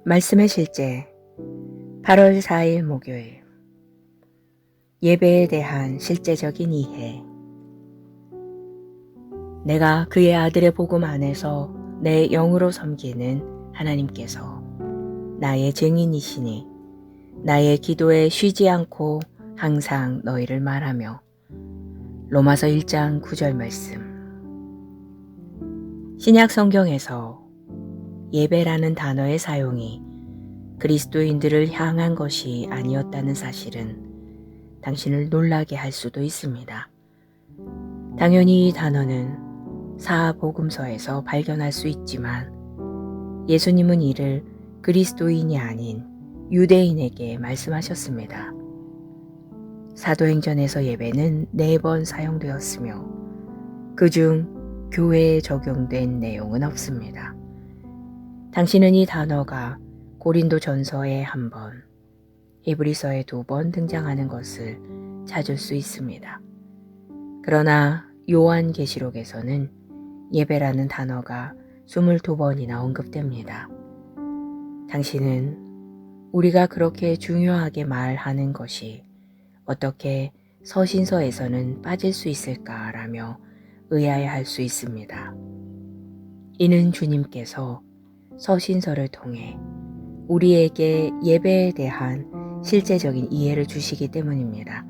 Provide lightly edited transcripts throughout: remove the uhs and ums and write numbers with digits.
말씀의 실제 8월 4일 목요일 예배에 대한 실제적인 이해. 내가 그의 아들의 복음 안에서 내 영으로 섬기는 하나님께서 나의 증인이시니 나의 기도에 쉬지 않고 항상 너희를 말하며. 로마서 1장 9절 말씀. 신약 성경에서 예배라는 단어의 사용이 그리스도인들을 향한 것이 아니었다는 사실은 당신을 놀라게 할 수도 있습니다. 당연히 이 단어는 사복음서에서 발견할 수 있지만 예수님은 이를 그리스도인이 아닌 유대인에게 말씀하셨습니다. 사도행전에서 예배는 4번 사용되었으며 그중 교회에 적용된 내용은 없습니다. 당신은 이 단어가 고린도 전서에 1번, 히브리서에 2번 등장하는 것을 찾을 수 있습니다. 그러나 요한계시록에서는 예배라는 단어가 22번이나 언급됩니다. 당신은 우리가 그렇게 중요하게 말하는 것이 어떻게 서신서에서는 빠질 수 있을까라며 의아해할 수 있습니다. 이는 주님께서 서신서를 통해 우리에게 예배에 대한 실제적인 이해를 주시기 때문입니다.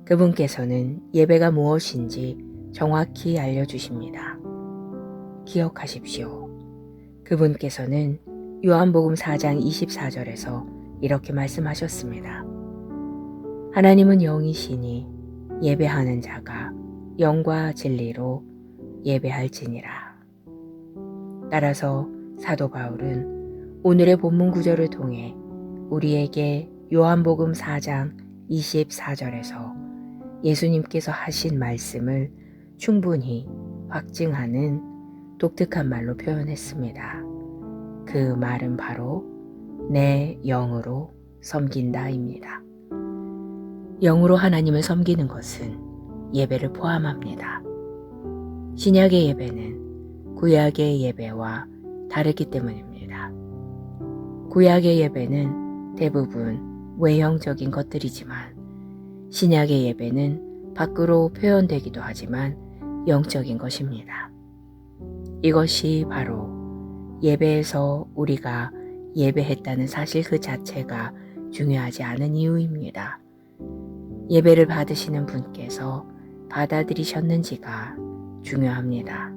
그분께서는 예배가 무엇인지 정확히 알려주십니다. 기억하십시오. 그분께서는 요한복음 4장 24절에서 이렇게 말씀하셨습니다. 하나님은 영이시니 예배하는 자가 영과 진리로 예배할지니라. 따라서 사도 바울은 오늘의 본문 구절을 통해 우리에게 요한복음 4장 24절에서 예수님께서 하신 말씀을 충분히 확증하는 독특한 말로 표현했습니다. 그 말은 바로 내 영으로 섬긴다입니다. 영으로 하나님을 섬기는 것은 예배를 포함합니다. 신약의 예배는 구약의 예배와 다르기 때문입니다. 구약의 예배는 대부분 외형적인 것들이지만 신약의 예배는 밖으로 표현되기도 하지만 영적인 것입니다. 이것이 바로 예배에서 우리가 예배했다는 사실 그 자체가 중요하지 않은 이유입니다. 예배를 받으시는 분께서 받아들이셨는지가 중요합니다.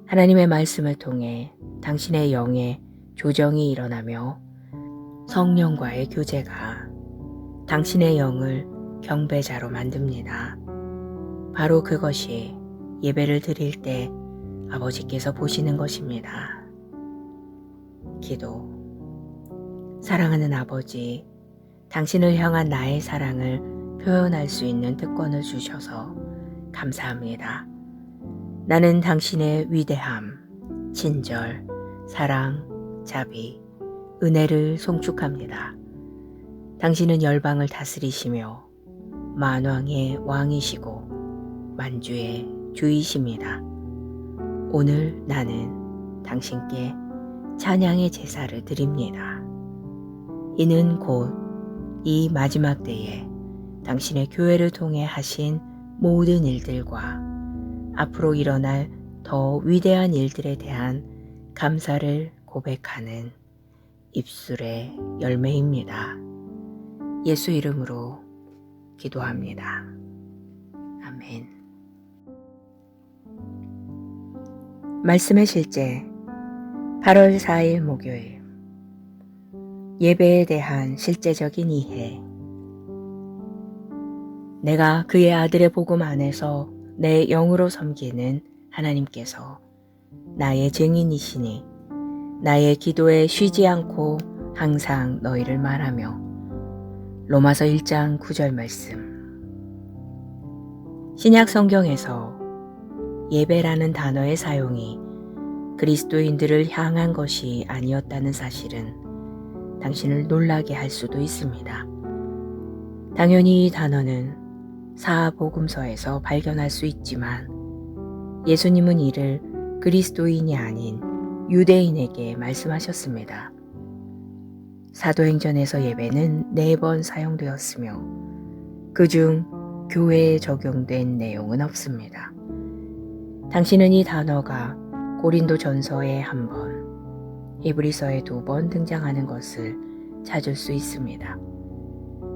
하나님의 말씀을 통해 당신의 영에 조정이 일어나며 성령과의 교제가 당신의 영을 경배자로 만듭니다. 바로 그것이 예배를 드릴 때 아버지께서 보시는 것입니다. 기도. 사랑하는 아버지, 당신을 향한 나의 사랑을 표현할 수 있는 특권을 주셔서 감사합니다. 나는 당신의 위대함, 친절, 사랑, 자비, 은혜를 송축합니다. 당신은 열방을 다스리시며 만왕의 왕이시고 만주의 주이십니다. 오늘 나는 당신께 찬양의 제사를 드립니다. 이는 곧 이 마지막 때에 당신의 교회를 통해 하신 모든 일들과 앞으로 일어날 더 위대한 일들에 대한 감사를 고백하는 입술의 열매입니다. 예수 이름으로 기도합니다. 아멘. 말씀의 실제 8월 4일 목요일 예배에 대한 실제적인 이해. 내가 그의 아들의 복음 안에서 내 영으로 섬기는 하나님께서 나의 증인이시니 나의 기도에 쉬지 않고 항상 너희를 말하며. 로마서 1장 9절 말씀. 신약 성경에서 예배라는 단어의 사용이 그리스도인들을 향한 것이 아니었다는 사실은 당신을 놀라게 할 수도 있습니다. 당연히 이 단어는 사복음서에서 발견할 수 있지만 예수님은 이를 그리스도인이 아닌 유대인에게 말씀하셨습니다. 사도행전에서 예배는 4번 사용되었으며 그중 교회에 적용된 내용은 없습니다. 당신은 이 단어가 고린도 전서에 1번, 히브리서에 2번 등장하는 것을 찾을 수 있습니다.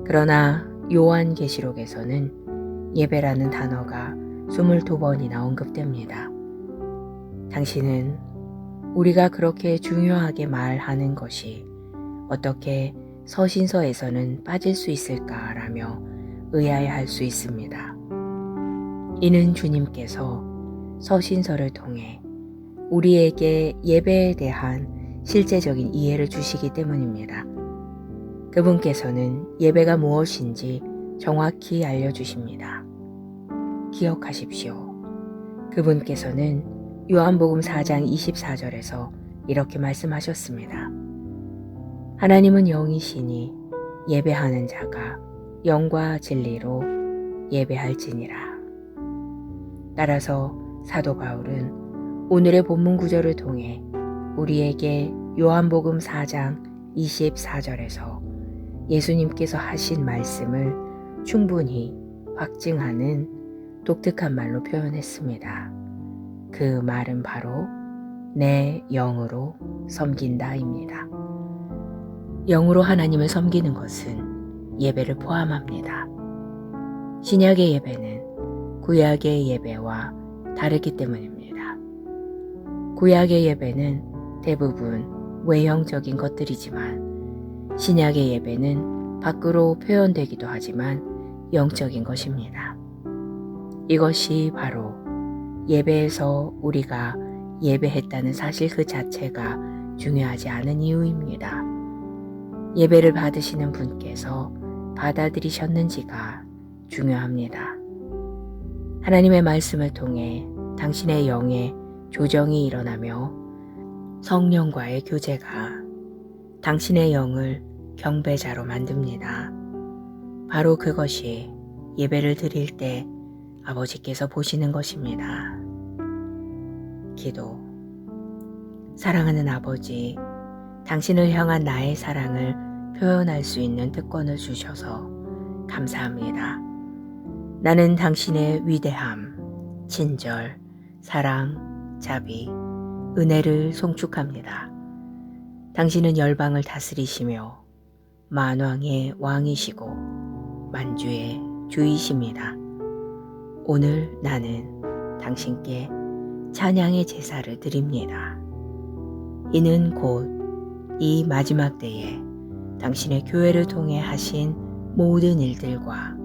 그러나 요한계시록에서는 예배라는 단어가 22번이나 언급됩니다. 당신은 우리가 그렇게 중요하게 말하는 것이 어떻게 서신서에서는 빠질 수 있을까라며 의아해할 수 있습니다. 이는 주님께서 서신서를 통해 우리에게 예배에 대한 실제적인 이해를 주시기 때문입니다. 그분께서는 예배가 무엇인지 정확히 알려주십니다. 기억하십시오. 그분께서는 요한복음 4장 24절에서 이렇게 말씀하셨습니다. 하나님은 영이시니 예배하는 자가 영과 진리로 예배할지니라. 따라서 사도 바울은 오늘의 본문 구절을 통해 우리에게 요한복음 4장 24절에서 예수님께서 하신 말씀을 충분히 확증하는 독특한 말로 표현했습니다. 그 말은 바로 내 영으로 섬긴다입니다. 영으로 하나님을 섬기는 것은 예배를 포함합니다. 신약의 예배는 구약의 예배와 다르기 때문입니다. 구약의 예배는 대부분 외형적인 것들이지만 신약의 예배는 밖으로 표현되기도 하지만 영적인 것입니다. 이것이 바로 예배에서 우리가 예배했다는 사실 그 자체가 중요하지 않은 이유입니다. 예배를 받으시는 분께서 받아들이셨는지가 중요합니다. 하나님의 말씀을 통해 당신의 영에 조정이 일어나며 성령과의 교제가 당신의 영을 경배자로 만듭니다. 바로 그것이 예배를 드릴 때 아버지께서 보시는 것입니다. 기도. 사랑하는 아버지, 당신을 향한 나의 사랑을 표현할 수 있는 특권을 주셔서 감사합니다. 나는 당신의 위대함, 친절, 사랑, 자비, 은혜를 송축합니다. 당신은 열방을 다스리시며 만왕의 왕이시고 만주의 주이십니다. 오늘 나는 당신께 찬양의 제사를 드립니다. 이는 곧 이 마지막 때에 당신의 교회를 통해 하신 모든 일들과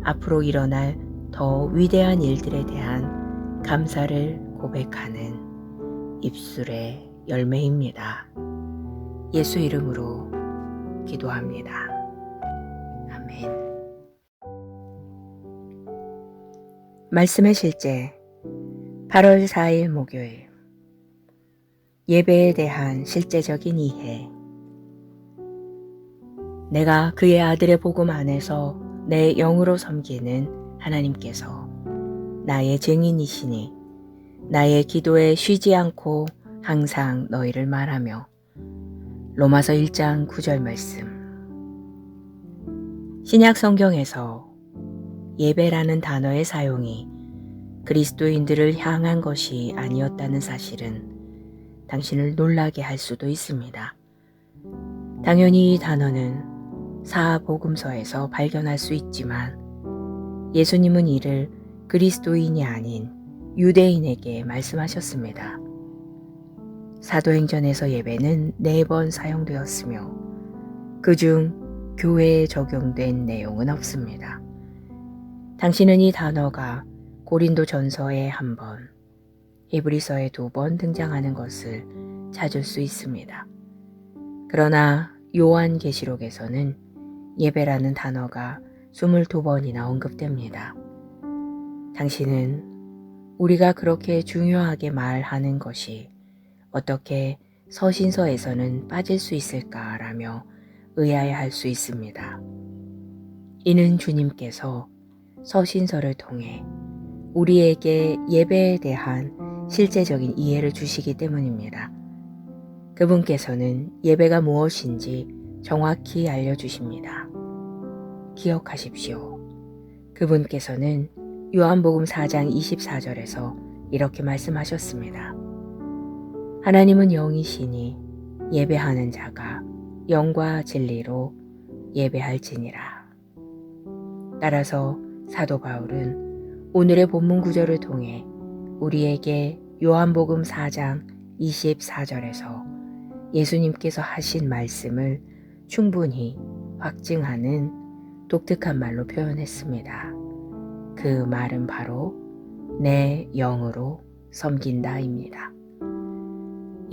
앞으로 일어날 더 위대한 일들에 대한 감사를 고백하는 입술의 열매입니다. 예수 이름으로 기도합니다. 아멘. 말씀의 실제 8월 4일 목요일 예배에 대한 실제적인 이해. 내가 그의 아들의 복음 안에서 내 영으로 섬기는 하나님께서 나의 증인이시니 나의 기도에 쉬지 않고 항상 너희를 말하며. 로마서 1장 9절 말씀. 신약 성경에서 예배라는 단어의 사용이 그리스도인들을 향한 것이 아니었다는 사실은 당신을 놀라게 할 수도 있습니다. 당연히 이 단어는 사복음서에서 발견할 수 있지만 예수님은 이를 그리스도인이 아닌 유대인에게 말씀하셨습니다. 사도행전에서 예배는 4번 사용되었으며 그중 교회에 적용된 내용은 없습니다. 당신은 이 단어가 고린도 전서에 1번, 히브리서에 2번 등장하는 것을 찾을 수 있습니다. 그러나 요한계시록에서는 예배라는 단어가 22번이나 언급됩니다. 당신은 우리가 그렇게 중요하게 말하는 것이 어떻게 서신서에서는 빠질 수 있을까라며 의아해할 수 있습니다. 이는 주님께서 서신서를 통해 우리에게 예배에 대한 실제적인 이해를 주시기 때문입니다. 그분께서는 예배가 무엇인지 정확히 알려주십니다. 기억하십시오. 그분께서는 요한복음 4장 24절에서 이렇게 말씀하셨습니다. 하나님은 영이시니 예배하는 자가 영과 진리로 예배할지니라. 따라서 사도 바울은 오늘의 본문 구절을 통해 우리에게 요한복음 4장 24절에서 예수님께서 하신 말씀을 충분히 확증하는 독특한 말로 표현했습니다. 그 말은 바로 내 영으로 섬긴다입니다.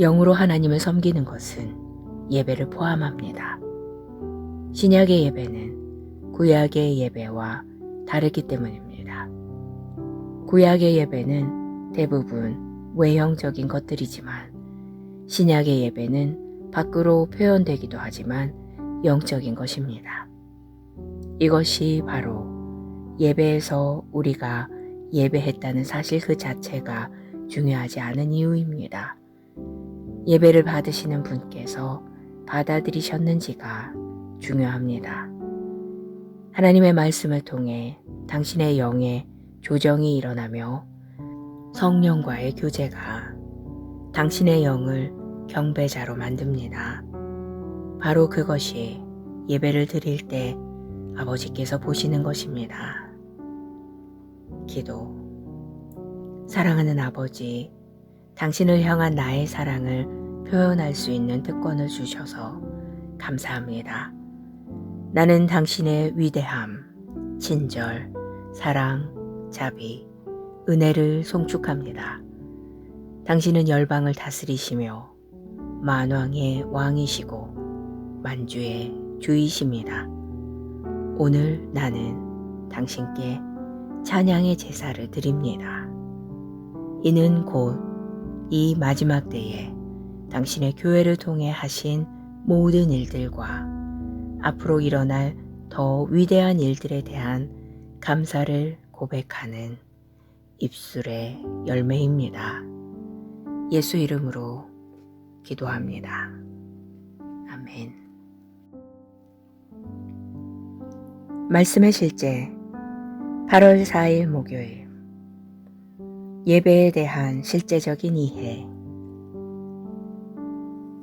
영으로 하나님을 섬기는 것은 예배를 포함합니다. 신약의 예배는 구약의 예배와 다르기 때문입니다. 구약의 예배는 대부분 외형적인 것들이지만 신약의 예배는 밖으로 표현되기도 하지만 영적인 것입니다. 이것이 바로 예배에서 우리가 예배했다는 사실 그 자체가 중요하지 않은 이유입니다. 예배를 받으시는 분께서 받아들이셨는지가 중요합니다. 하나님의 말씀을 통해 당신의 영에 조정이 일어나며 성령과의 교제가 당신의 영을 경배자로 만듭니다. 바로 그것이 예배를 드릴 때 아버지께서 보시는 것입니다. 기도. 사랑하는 아버지, 당신을 향한 나의 사랑을 표현할 수 있는 특권을 주셔서 감사합니다. 나는 당신의 위대함, 친절, 사랑, 자비, 은혜를 송축합니다. 당신은 열방을 다스리시며 만왕의 왕이시고 만주의 주이십니다. 오늘 나는 당신께 찬양의 제사를 드립니다. 이는 곧 이 마지막 때에 당신의 교회를 통해 하신 모든 일들과 앞으로 일어날 더 위대한 일들에 대한 감사를 고백하는 입술의 열매입니다. 예수 이름으로 기도합니다. 아멘. 말씀의 실제 8월 4일 목요일 예배에 대한 실제적인 이해.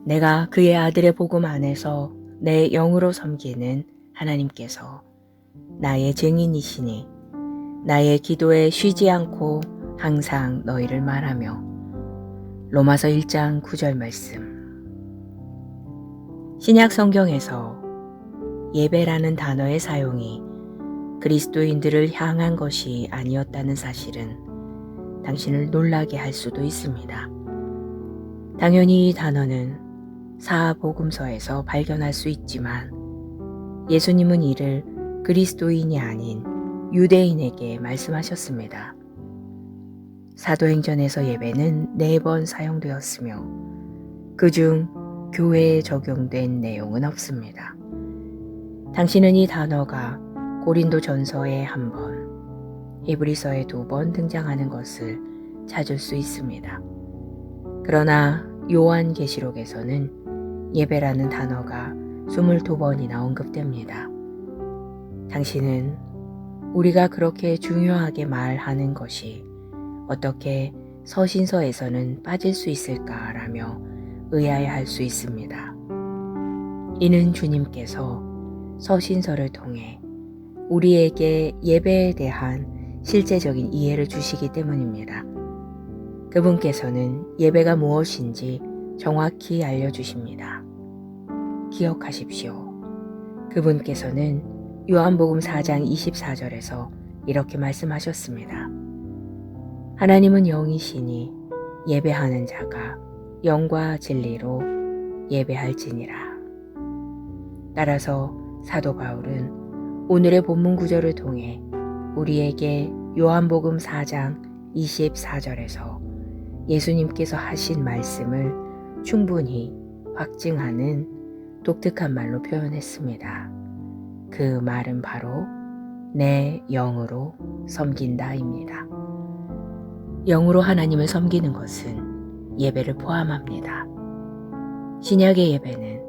내가 그의 아들의 복음 안에서 내 영으로 섬기는 하나님께서 나의 증인이시니 나의 기도에 쉬지 않고 항상 너희를 말하며. 로마서 1장 9절 말씀. 신약 성경에서 예배라는 단어의 사용이 그리스도인들을 향한 것이 아니었다는 사실은 당신을 놀라게 할 수도 있습니다. 당연히 이 단어는 사복음서에서 발견할 수 있지만 예수님은 이를 그리스도인이 아닌 유대인에게 말씀하셨습니다. 사도행전에서 예배는 4번 사용되었으며 그중 교회에 적용된 내용은 없습니다. 당신은 이 단어가 고린도전서에 1번, 히브리서에 2번 등장하는 것을 찾을 수 있습니다. 그러나 요한계시록에서는 예배라는 단어가 22번이나 언급됩니다. 당신은 우리가 그렇게 중요하게 말하는 것이 어떻게 서신서에서는 빠질 수 있을까라며 의아해할 수 있습니다. 이는 주님께서 서신서를 통해 우리에게 예배에 대한 실제적인 이해를 주시기 때문입니다. 그분께서는 예배가 무엇인지 정확히 알려주십니다. 기억하십시오. 그분께서는 요한복음 4장 24절에서 이렇게 말씀하셨습니다. 하나님은 영이시니 예배하는 자가 영과 진리로 예배할지니라. 따라서 사도 바울은 오늘의 본문 구절을 통해 우리에게 요한복음 4장 24절에서 예수님께서 하신 말씀을 충분히 확증하는 독특한 말로 표현했습니다. 그 말은 바로 내 영으로 섬긴다입니다. 영으로 하나님을 섬기는 것은 예배를 포함합니다. 신약의 예배는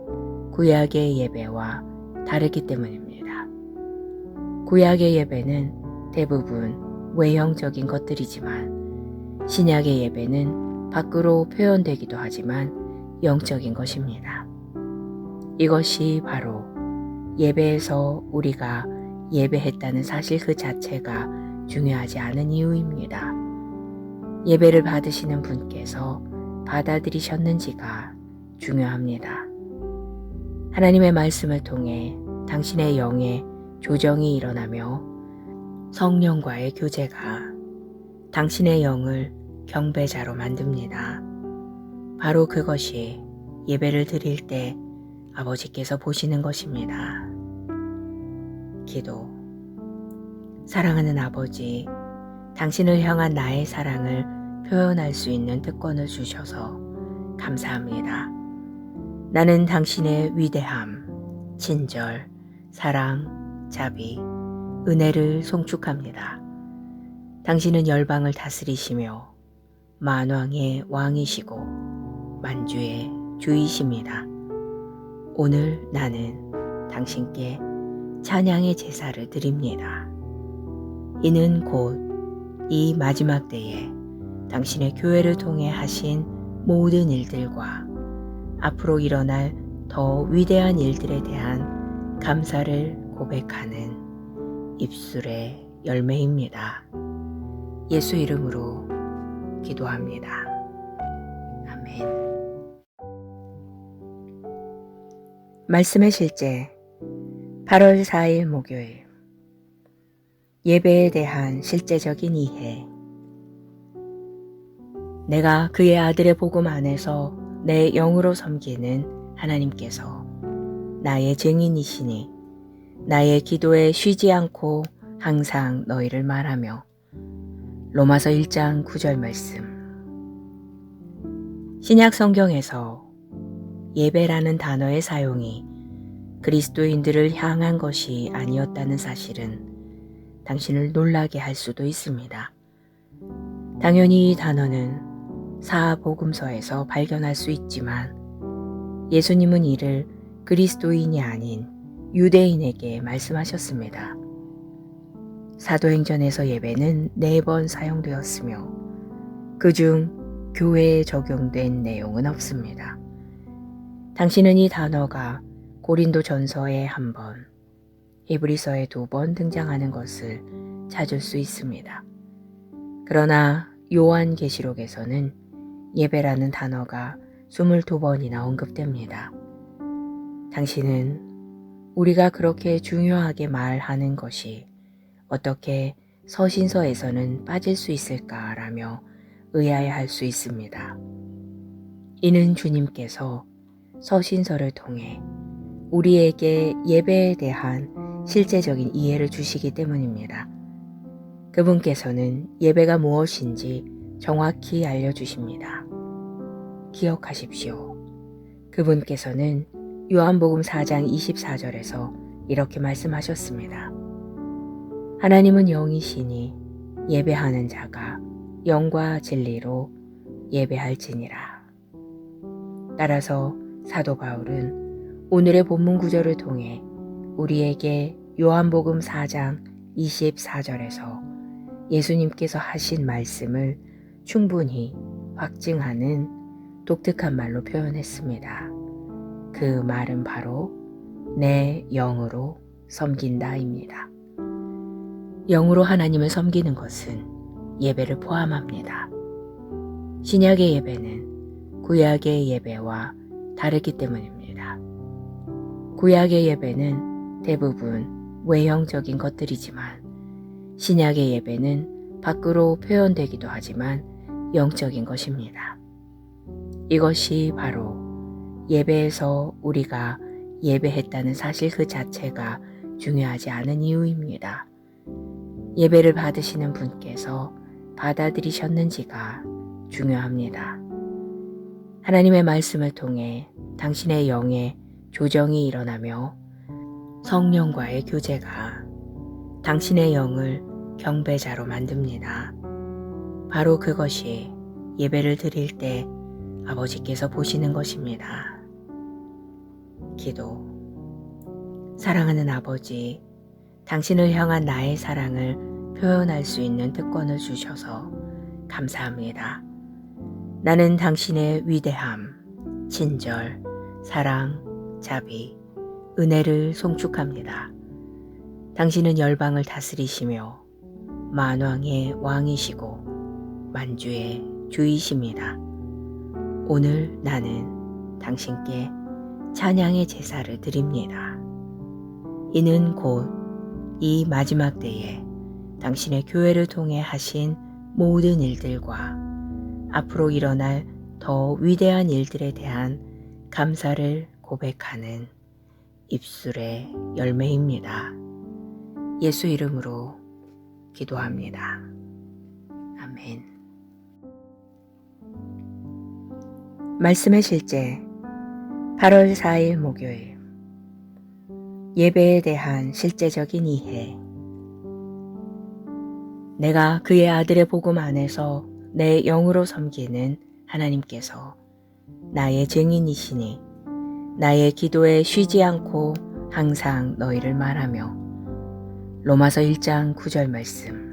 구약의 예배와 다르기 때문입니다. 구약의 예배는 대부분 외형적인 것들이지만 신약의 예배는 밖으로 표현되기도 하지만 영적인 것입니다. 이것이 바로 예배에서 우리가 예배했다는 사실 그 자체가 중요하지 않은 이유입니다. 예배를 받으시는 분께서 받아들이셨는지가 중요합니다. 하나님의 말씀을 통해 당신의 영에 조정이 일어나며 성령과의 교제가 당신의 영을 경배자로 만듭니다. 바로 그것이 예배를 드릴 때 아버지께서 보시는 것입니다. 기도. 사랑하는 아버지, 당신을 향한 나의 사랑을 표현할 수 있는 특권을 주셔서 감사합니다. 나는 당신의 위대함, 친절, 사랑, 자비, 은혜를 송축합니다. 당신은 열방을 다스리시며 만왕의 왕이시고 만주의 주이십니다. 오늘 나는 당신께 찬양의 제사를 드립니다. 이는 곧 이 마지막 때에 당신의 교회를 통해 하신 모든 일들과 앞으로 일어날 더 위대한 일들에 대한 감사를 고백하는 입술의 열매입니다. 예수 이름으로 기도합니다. 아멘. 말씀의 실제 8월 4일 목요일 예배에 대한 실제적인 이해. 내가 그의 아들의 복음 안에서 내 영으로 섬기는 하나님께서 나의 증인이시니 나의 기도에 쉬지 않고 항상 너희를 말하며. 로마서 1장 9절 말씀. 신약 성경에서 예배라는 단어의 사용이 그리스도인들을 향한 것이 아니었다는 사실은 당신을 놀라게 할 수도 있습니다. 당연히 이 단어는 사복음서에서 발견할 수 있지만 예수님은 이를 그리스도인이 아닌 유대인에게 말씀하셨습니다. 사도행전에서 예배는 4번 사용되었으며 그중 교회에 적용된 내용은 없습니다. 당신은 이 단어가 고린도전서에 1번, 히브리서에 2번 등장하는 것을 찾을 수 있습니다. 그러나 요한계시록에서는 예배라는 단어가 22번이나 언급됩니다. 당신은 우리가 그렇게 중요하게 말하는 것이 어떻게 서신서에서는 빠질 수 있을까라며 의아해할 수 있습니다. 이는 주님께서 서신서를 통해 우리에게 예배에 대한 실제적인 이해를 주시기 때문입니다. 그분께서는 예배가 무엇인지 정확히 알려주십니다. 기억하십시오. 그분께서는 요한복음 4장 24절에서 이렇게 말씀하셨습니다. 하나님은 영이시니 예배하는 자가 영과 진리로 예배할지니라. 따라서 사도 바울은 오늘의 본문 구절을 통해 우리에게 요한복음 4장 24절에서 예수님께서 하신 말씀을 충분히 확증하는 독특한 말로 표현했습니다. 그 말은 바로 내 영으로 섬긴다입니다. 영으로 하나님을 섬기는 것은 예배를 포함합니다. 신약의 예배는 구약의 예배와 다르기 때문입니다. 구약의 예배는 대부분 외형적인 것들이지만 신약의 예배는 밖으로 표현되기도 하지만 영적인 것입니다. 이것이 바로 예배에서 우리가 예배했다는 사실 그 자체가 중요하지 않은 이유입니다. 예배를 받으시는 분께서 받아들이셨는지가 중요합니다. 하나님의 말씀을 통해 당신의 영에 조정이 일어나며 성령과의 교제가 당신의 영을 경배자로 만듭니다. 바로 그것이 예배를 드릴 때 아버지께서 보시는 것입니다. 기도. 사랑하는 아버지, 당신을 향한 나의 사랑을 표현할 수 있는 특권을 주셔서 감사합니다. 나는 당신의 위대함, 친절, 사랑, 자비, 은혜를 송축합니다. 당신은 열방을 다스리시며 만왕의 왕이시고 만주의 주이십니다. 오늘 나는 당신께 찬양의 제사를 드립니다. 이는 곧 이 마지막 때에 당신의 교회를 통해 하신 모든 일들과 앞으로 일어날 더 위대한 일들에 대한 감사를 고백하는 입술의 열매입니다. 예수 이름으로 기도합니다. 아멘. 말씀의 실제 8월 4일 목요일 예배에 대한 실제적인 이해. 내가 그의 아들의 복음 안에서 내 영으로 섬기는 하나님께서 나의 증인이시니 나의 기도에 쉬지 않고 항상 너희를 말하며. 로마서 1장 9절 말씀.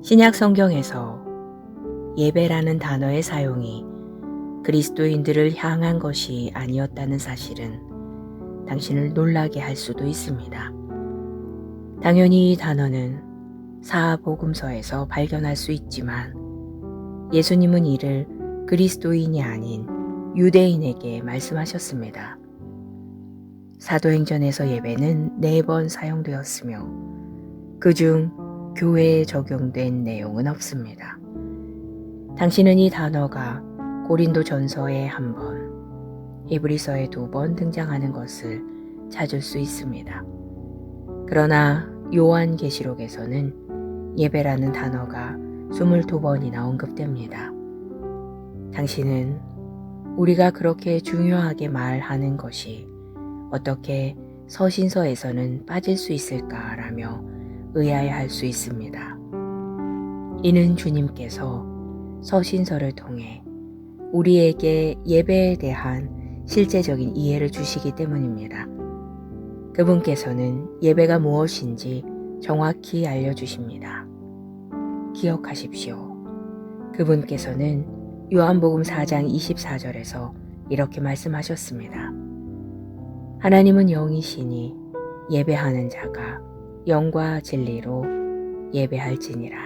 신약 성경에서 예배라는 단어의 사용이 그리스도인들을 향한 것이 아니었다는 사실은 당신을 놀라게 할 수도 있습니다. 당연히 이 단어는 사복음서에서 발견할 수 있지만 예수님은 이를 그리스도인이 아닌 유대인에게 말씀하셨습니다. 사도행전에서 예배는 4번 사용되었으며 그중 교회에 적용된 내용은 없습니다. 당신은 이 단어가 고린도 전서에 1번, 히브리서에 2번 등장하는 것을 찾을 수 있습니다. 그러나 요한계시록에서는 예배라는 단어가 22번이나 언급됩니다. 당신은 우리가 그렇게 중요하게 말하는 것이 어떻게 서신서에서는 빠질 수 있을까라며 의아해할 수 있습니다. 이는 주님께서 서신서를 통해 우리에게 예배에 대한 실제적인 이해를 주시기 때문입니다. 그분께서는 예배가 무엇인지 정확히 알려주십니다. 기억하십시오. 그분께서는 요한복음 4장 24절에서 이렇게 말씀하셨습니다. 하나님은 영이시니 예배하는 자가 영과 진리로 예배할지니라.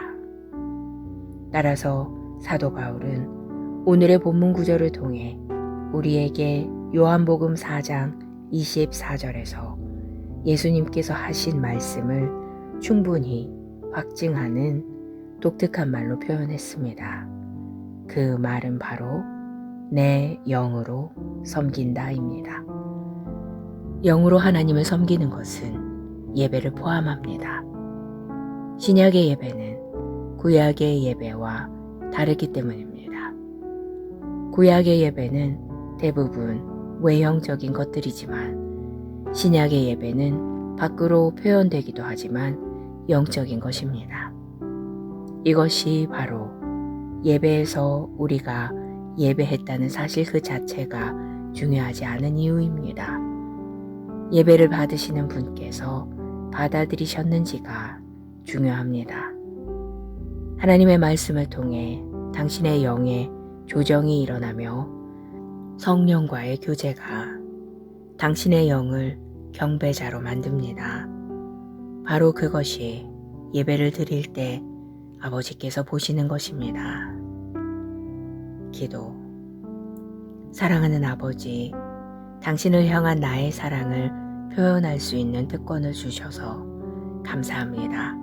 따라서 사도 바울은 오늘의 본문 구절을 통해 우리에게 요한복음 4장 24절에서 예수님께서 하신 말씀을 충분히 확증하는 독특한 말로 표현했습니다. 그 말은 바로 내 영으로 섬긴다입니다. 영으로 하나님을 섬기는 것은 예배를 포함합니다. 신약의 예배는 구약의 예배와 다르기 때문입니다. 구약의 예배는 대부분 외형적인 것들이지만 신약의 예배는 밖으로 표현되기도 하지만 영적인 것입니다. 이것이 바로 예배에서 우리가 예배했다는 사실 그 자체가 중요하지 않은 이유입니다. 예배를 받으시는 분께서 받아들이셨는지가 중요합니다. 하나님의 말씀을 통해 당신의 영에 조정이 일어나며 성령과의 교제가 당신의 영을 경배자로 만듭니다. 바로 그것이 예배를 드릴 때 아버지께서 보시는 것입니다. 기도. 사랑하는 아버지, 당신을 향한 나의 사랑을 표현할 수 있는 특권을 주셔서 감사합니다.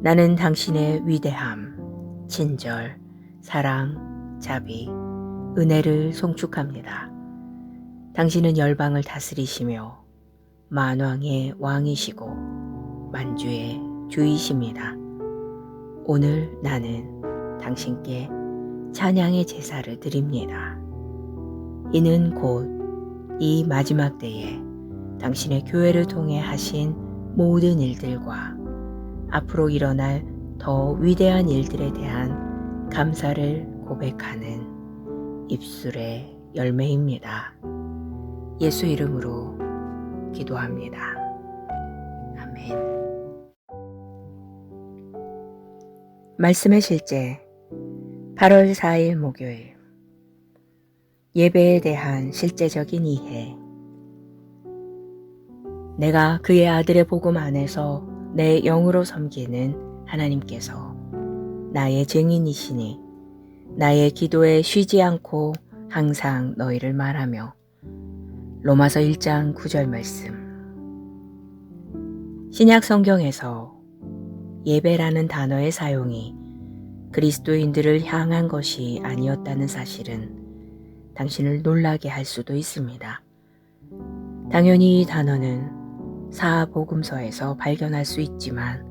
나는 당신의 위대함, 친절, 사랑, 자비, 은혜를 송축합니다. 당신은 열방을 다스리시며 만왕의 왕이시고 만주의 주이십니다. 오늘 나는 당신께 찬양의 제사를 드립니다. 이는 곧 이 마지막 때에 당신의 교회를 통해 하신 모든 일들과 앞으로 일어날 더 위대한 일들에 대한 감사를 고백하는 입술의 열매입니다. 예수 이름으로 기도합니다. 아멘. 말씀의 실제 8월 4일 목요일 예배에 대한 실제적인 이해. 내가 그의 아들의 복음 안에서 내 영으로 섬기는 하나님께서 나의 증인이시니 나의 기도에 쉬지 않고 항상 너희를 말하며. 로마서 1장 9절 말씀. 신약 성경에서 예배라는 단어의 사용이 그리스도인들을 향한 것이 아니었다는 사실은 당신을 놀라게 할 수도 있습니다. 당연히 이 단어는 사복음서에서 발견할 수 있지만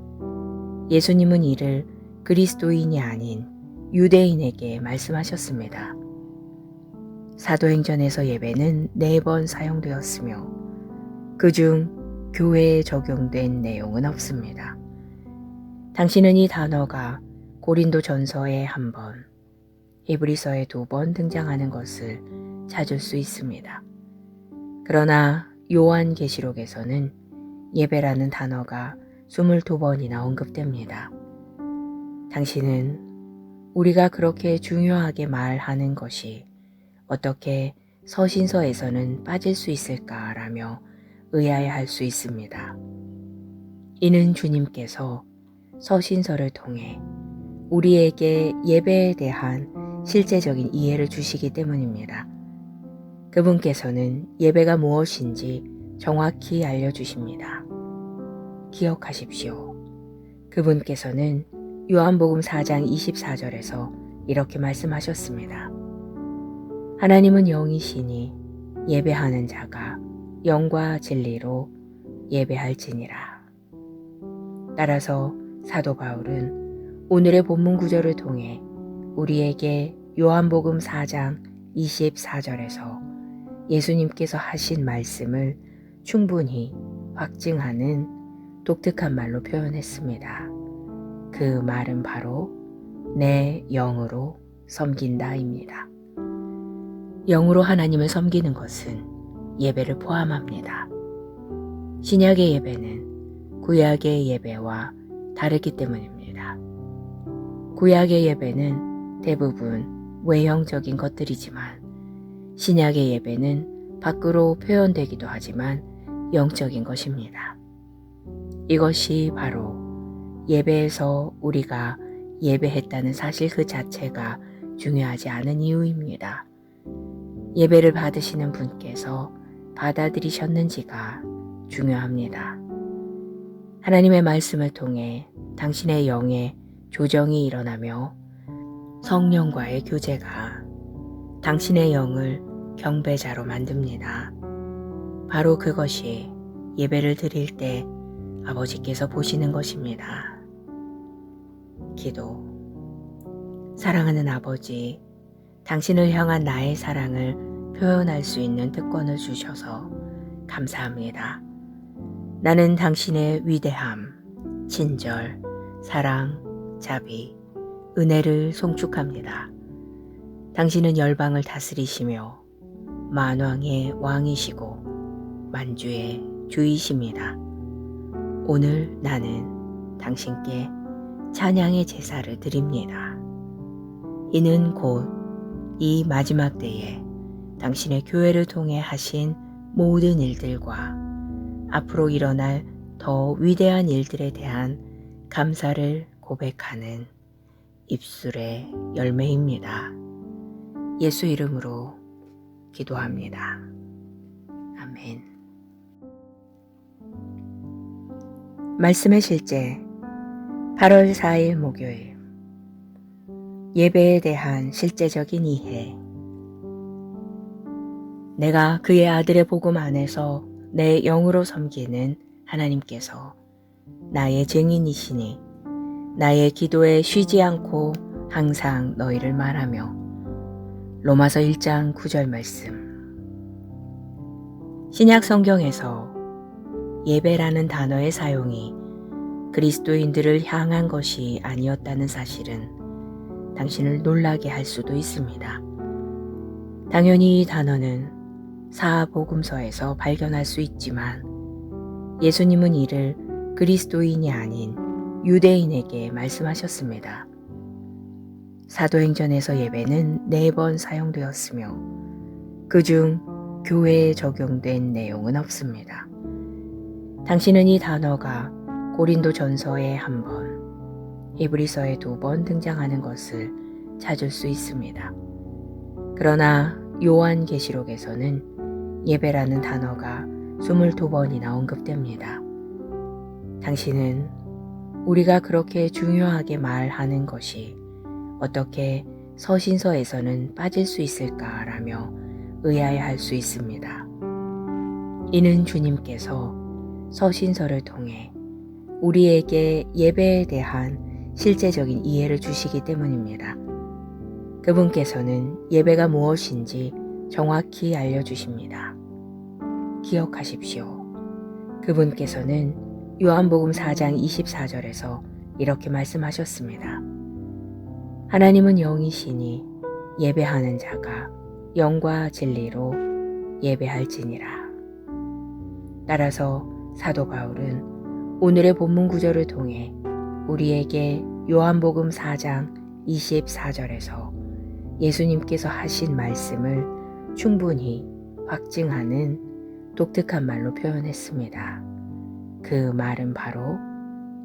예수님은 이를 그리스도인이 아닌 유대인에게 말씀하셨습니다. 사도행전에서 예배는 4번 사용되었으며 그중 교회에 적용된 내용은 없습니다. 당신은 이 단어가 고린도 전서에 1번, 히브리서에 2번 등장하는 것을 찾을 수 있습니다. 그러나 요한계시록에서는 예배라는 단어가 22번이나 언급됩니다. 당신은 우리가 그렇게 중요하게 말하는 것이 어떻게 서신서에서는 빠질 수 있을까라며 의아해할 수 있습니다. 이는 주님께서 서신서를 통해 우리에게 예배에 대한 실제적인 이해를 주시기 때문입니다. 그분께서는 예배가 무엇인지 정확히 알려주십니다. 기억하십시오. 그분께서는 요한복음 4장 24절에서 이렇게 말씀하셨습니다. 하나님은 영이시니 예배하는 자가 영과 진리로 예배할지니라. 따라서 사도 바울은 오늘의 본문 구절을 통해 우리에게 요한복음 4장 24절에서 예수님께서 하신 말씀을 충분히 확증하는 독특한 말로 표현했습니다. 그 말은 바로 내 영으로 섬긴다입니다. 영으로 하나님을 섬기는 것은 예배를 포함합니다. 신약의 예배는 구약의 예배와 다르기 때문입니다. 구약의 예배는 대부분 외형적인 것들이지만 신약의 예배는 밖으로 표현되기도 하지만 영적인 것입니다. 이것이 바로 예배에서 우리가 예배했다는 사실 그 자체가 중요하지 않은 이유입니다. 예배를 받으시는 분께서 받아들이셨는지가 중요합니다. 하나님의 말씀을 통해 당신의 영에 조정이 일어나며 성령과의 교제가 당신의 영을 경배자로 만듭니다. 바로 그것이 예배를 드릴 때 아버지께서 보시는 것입니다. 기도. 사랑하는 아버지, 당신을 향한 나의 사랑을 표현할 수 있는 특권을 주셔서 감사합니다. 나는 당신의 위대함, 친절, 사랑, 자비, 은혜를 송축합니다. 당신은 열방을 다스리시며 만왕의 왕이시고 만주의 주이십니다. 오늘 나는 당신께 찬양의 제사를 드립니다. 이는 곧 이 마지막 때에 당신의 교회를 통해 하신 모든 일들과 앞으로 일어날 더 위대한 일들에 대한 감사를 고백하는 입술의 열매입니다. 예수 이름으로 기도합니다. 아멘. 말씀의 실제 8월 4일 목요일 예배에 대한 실제적인 이해. 내가 그의 아들의 복음 안에서 내 영으로 섬기는 하나님께서 나의 증인이시니 나의 기도에 쉬지 않고 항상 너희를 말하며. 로마서 1장 9절 말씀. 신약 성경에서 예배라는 단어의 사용이 그리스도인들을 향한 것이 아니었다는 사실은 당신을 놀라게 할 수도 있습니다. 당연히 이 단어는 사복음서에서 발견할 수 있지만 예수님은 이를 그리스도인이 아닌 유대인에게 말씀하셨습니다. 사도행전에서 예배는 4번 사용되었으며 그중 교회에 적용된 내용은 없습니다. 당신은 이 단어가 고린도 전서에 1번, 히브리서에 2번 등장하는 것을 찾을 수 있습니다. 그러나 요한계시록에서는 예배라는 단어가 22번이나 언급됩니다. 당신은 우리가 그렇게 중요하게 말하는 것이 어떻게 서신서에서는 빠질 수 있을까라며 의아해할 수 있습니다. 이는 주님께서 서신서를 통해 우리에게 예배에 대한 실제적인 이해를 주시기 때문입니다. 그분께서는 예배가 무엇인지 정확히 알려주십니다. 기억하십시오. 그분께서는 요한복음 4장 24절에서 이렇게 말씀하셨습니다. 하나님은 영이시니 예배하는 자가 영과 진리로 예배할지니라. 따라서 사도 바울은 오늘의 본문 구절을 통해 우리에게 요한복음 4장 24절에서 예수님께서 하신 말씀을 충분히 확증하는 독특한 말로 표현했습니다. 그 말은 바로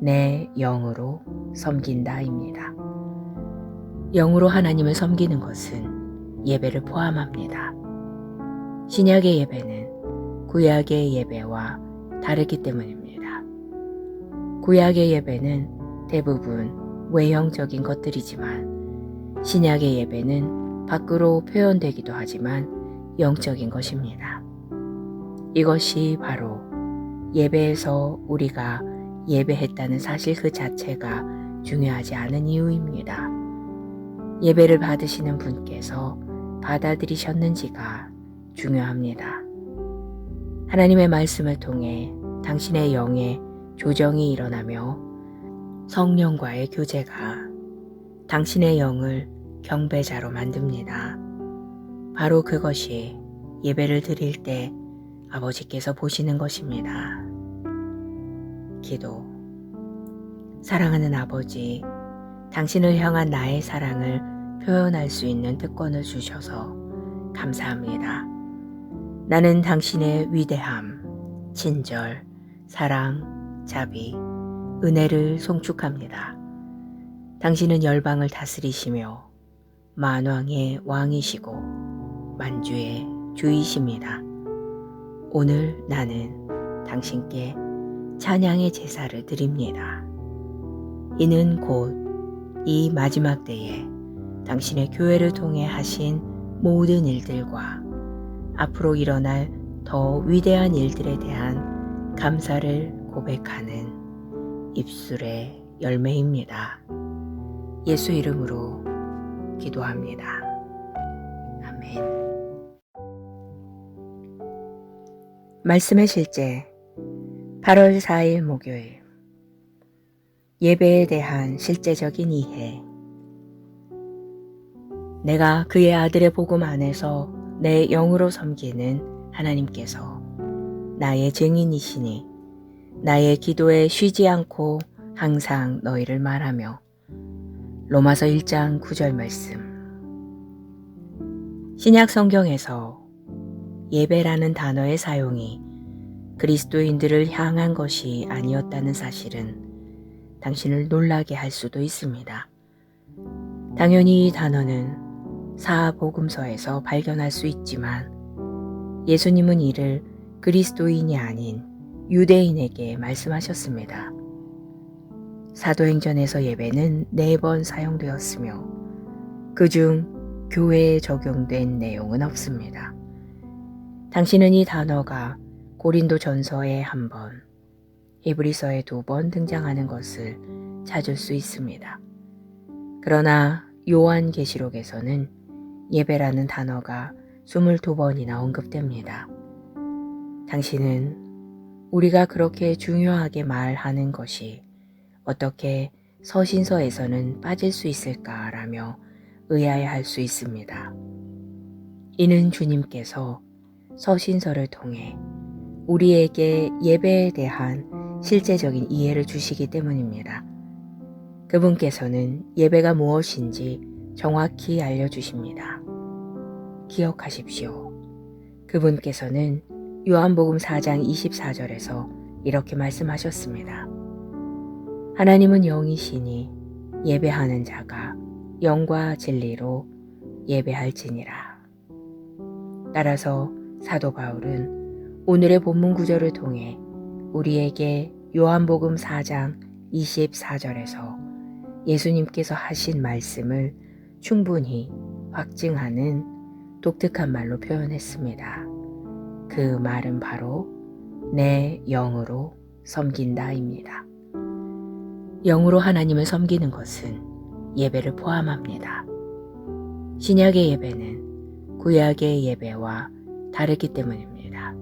내 영으로 섬긴다입니다. 영으로 하나님을 섬기는 것은 예배를 포함합니다. 신약의 예배는 구약의 예배와 다르기 때문입니다. 구약의 예배는 대부분 외형적인 것들이지만 신약의 예배는 밖으로 표현되기도 하지만 영적인 것입니다. 이것이 바로 예배에서 우리가 예배했다는 사실 그 자체가 중요하지 않은 이유입니다. 예배를 받으시는 분께서 받아들이셨는지가 중요합니다. 하나님의 말씀을 통해 당신의 영에 조정이 일어나며 성령과의 교제가 당신의 영을 경배자로 만듭니다. 바로 그것이 예배를 드릴 때 아버지께서 보시는 것입니다. 기도. 사랑하는 아버지, 당신을 향한 나의 사랑을 표현할 수 있는 특권을 주셔서 감사합니다. 나는 당신의 위대함, 친절, 사랑, 자비, 은혜를 송축합니다. 당신은 열방을 다스리시며 만왕의 왕이시고 만주의 주이십니다. 오늘 나는 당신께 찬양의 제사를 드립니다. 이는 곧 이 마지막 때에 당신의 교회를 통해 하신 모든 일들과 앞으로 일어날 더 위대한 일들에 대한 감사를 고백하는 입술의 열매입니다. 예수 이름으로 기도합니다. 아멘. 말씀의 실제 8월 4일 목요일 예배에 대한 실제적인 이해. 내가 그의 아들의 복음 안에서 내 영으로 섬기는 하나님께서 나의 증인이시니 나의 기도에 쉬지 않고 항상 너희를 말하며. 로마서 1장 9절 말씀. 신약 성경에서 예배라는 단어의 사용이 그리스도인들을 향한 것이 아니었다는 사실은 당신을 놀라게 할 수도 있습니다. 당연히 이 단어는 사복음서에서 발견할 수 있지만 예수님은 이를 그리스도인이 아닌 유대인에게 말씀하셨습니다. 사도행전에서 예배는 4번 사용되었으며 그중 교회에 적용된 내용은 없습니다. 당신은 이 단어가 고린도 전서에 1번, 히브리서에 2번 등장하는 것을 찾을 수 있습니다. 그러나 요한계시록에서는 예배라는 단어가 22번이나 언급됩니다. 당신은 우리가 그렇게 중요하게 말하는 것이 어떻게 서신서에서는 빠질 수 있을까라며 의아해할 수 있습니다. 이는 주님께서 서신서를 통해 우리에게 예배에 대한 실제적인 이해를 주시기 때문입니다. 그분께서는 예배가 무엇인지 정확히 알려주십니다. 기억하십시오. 그분께서는 요한복음 4장 24절에서 이렇게 말씀하셨습니다. 하나님은 영이시니 예배하는 자가 영과 진리로 예배할지니라. 따라서 사도 바울은 오늘의 본문 구절을 통해 우리에게 요한복음 4장 24절에서 예수님께서 하신 말씀을 충분히 확증하는 독특한 말로 표현했습니다. 그 말은 바로 내 영으로 섬긴다입니다. 영으로 하나님을 섬기는 것은 예배를 포함합니다. 신약의 예배는 구약의 예배와 다르기 때문입니다.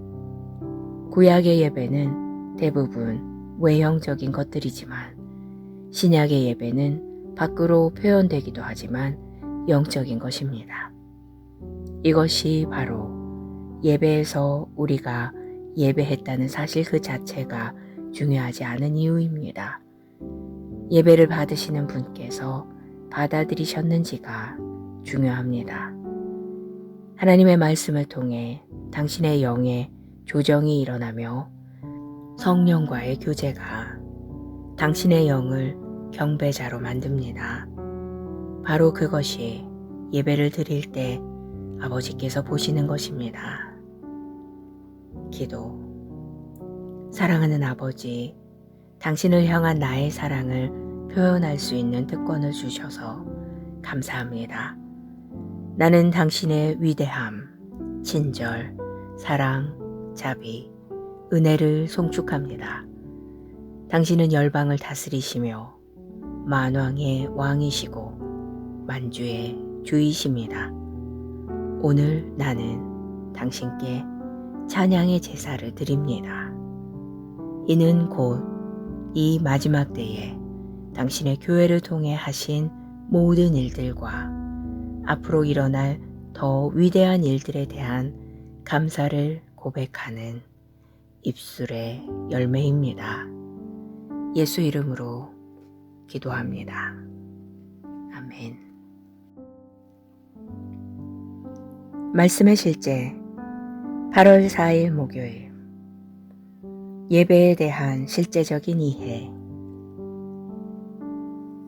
구약의 예배는 대부분 외형적인 것들이지만 신약의 예배는 밖으로 표현되기도 하지만 영적인 것입니다. 이것이 바로 예배에서 우리가 예배했다는 사실 그 자체가 중요하지 않은 이유입니다. 예배를 받으시는 분께서 받아들이셨는지가 중요합니다. 하나님의 말씀을 통해 당신의 영에 조정이 일어나며 성령과의 교제가 당신의 영을 경배자로 만듭니다. 바로 그것이 예배를 드릴 때 아버지께서 보시는 것입니다. 기도. 사랑하는 아버지, 당신을 향한 나의 사랑을 표현할 수 있는 특권을 주셔서 감사합니다. 나는 당신의 위대함, 친절, 사랑, 자비, 은혜를 송축합니다. 당신은 열방을 다스리시며 만왕의 왕이시고 만주의 주이십니다. 오늘 나는 당신께 찬양의 제사를 드립니다. 이는 곧 이 마지막 때에 당신의 교회를 통해 하신 모든 일들과 앞으로 일어날 더 위대한 일들에 대한 감사를 고백하는 입술의 열매입니다. 예수 이름으로 기도합니다. 아멘. 말씀의 실제 8월 4일 목요일 예배에 대한 실제적인 이해.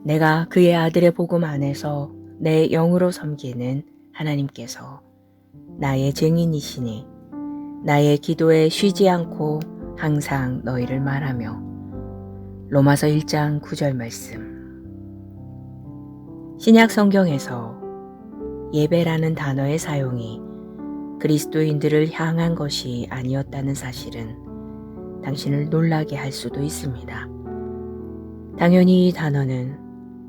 내가 그의 아들의 복음 안에서 내 영으로 섬기는 하나님께서 나의 증인이시니 나의 기도에 쉬지 않고 항상 너희를 말하며. 로마서 1장 9절 말씀. 신약 성경에서 예배라는 단어의 사용이 그리스도인들을 향한 것이 아니었다는 사실은 당신을 놀라게 할 수도 있습니다. 당연히 이 단어는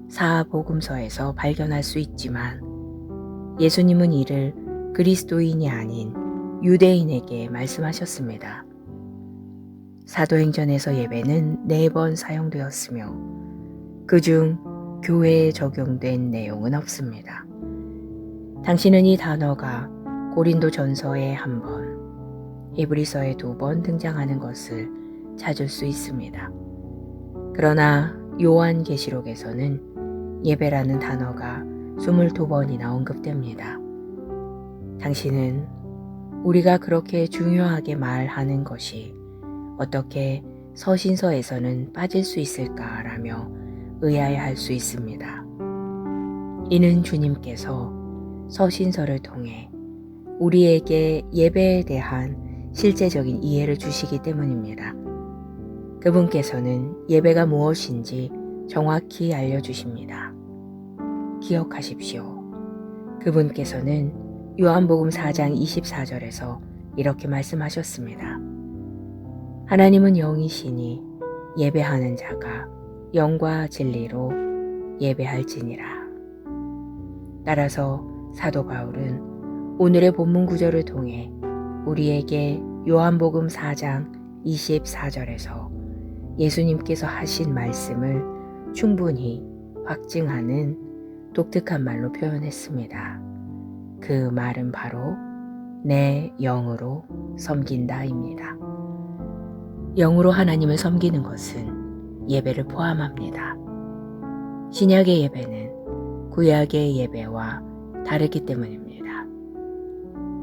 사복음서에서 발견할 수 있지만 예수님은 이를 그리스도인이 아닌 유대인에게 말씀하셨습니다. 사도행전에서 예배는 4번 사용되었으며 그중 교회에 적용된 내용은 없습니다. 당신은 이 단어가 고린도 전서에 1번, 히브리서에 2번 등장하는 것을 찾을 수 있습니다. 그러나 요한계시록에서는 예배라는 단어가 22번이나 언급됩니다. 당신은 우리가 그렇게 중요하게 말하는 것이 어떻게 서신서에서는 빠질 수 있을까라며 의아해할 수 있습니다. 이는 주님께서 서신서를 통해 우리에게 예배에 대한 실제적인 이해를 주시기 때문입니다. 그분께서는 예배가 무엇인지 정확히 알려주십니다. 기억하십시오. 그분께서는 요한복음 4장 24절에서 이렇게 말씀하셨습니다. 하나님은 영이시니 예배하는 자가 영과 진리로 예배할지니라. 따라서 사도 바울은 오늘의 본문 구절을 통해 우리에게 요한복음 4장 24절에서 예수님께서 하신 말씀을 충분히 확증하는 독특한 말로 표현했습니다. 그 말은 바로 내 영으로 섬긴다입니다. 영으로 하나님을 섬기는 것은 예배를 포함합니다. 신약의 예배는 구약의 예배와 다르기 때문입니다.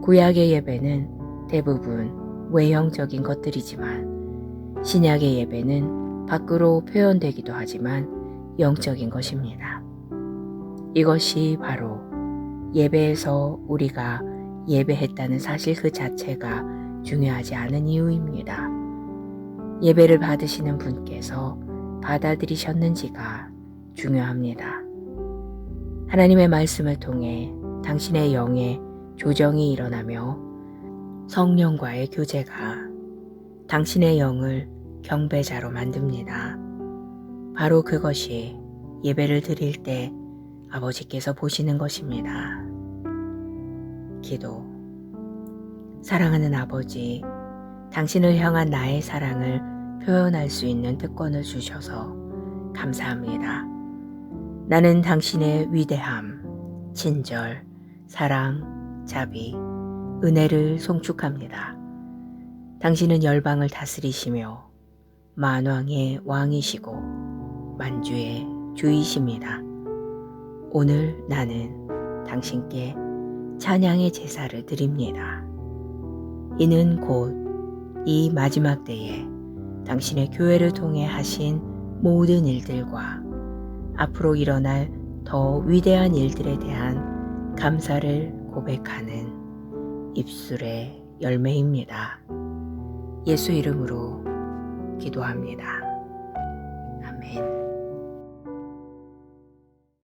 구약의 예배는 대부분 외형적인 것들이지만 신약의 예배는 밖으로 표현되기도 하지만 영적인 것입니다. 이것이 바로 예배에서 우리가 예배했다는 사실 그 자체가 중요하지 않은 이유입니다. 예배를 받으시는 분께서 받아들이셨는지가 중요합니다. 하나님의 말씀을 통해 당신의 영에 조정이 일어나며 성령과의 교제가 당신의 영을 경배자로 만듭니다. 바로 그것이 예배를 드릴 때 아버지께서 보시는 것입니다. 기도. 사랑하는 아버지, 당신을 향한 나의 사랑을 표현할 수 있는 특권을 주셔서 감사합니다. 나는 당신의 위대함, 친절, 사랑, 자비, 은혜를 송축합니다. 당신은 열방을 다스리시며 만왕의 왕이시고 만주의 주이십니다. 오늘 나는 당신께 찬양의 제사를 드립니다. 이는 곧 이 마지막 때에 당신의 교회를 통해 하신 모든 일들과 앞으로 일어날 더 위대한 일들에 대한 감사를 고백하는 입술의 열매입니다. 예수 이름으로 기도합니다. 아멘.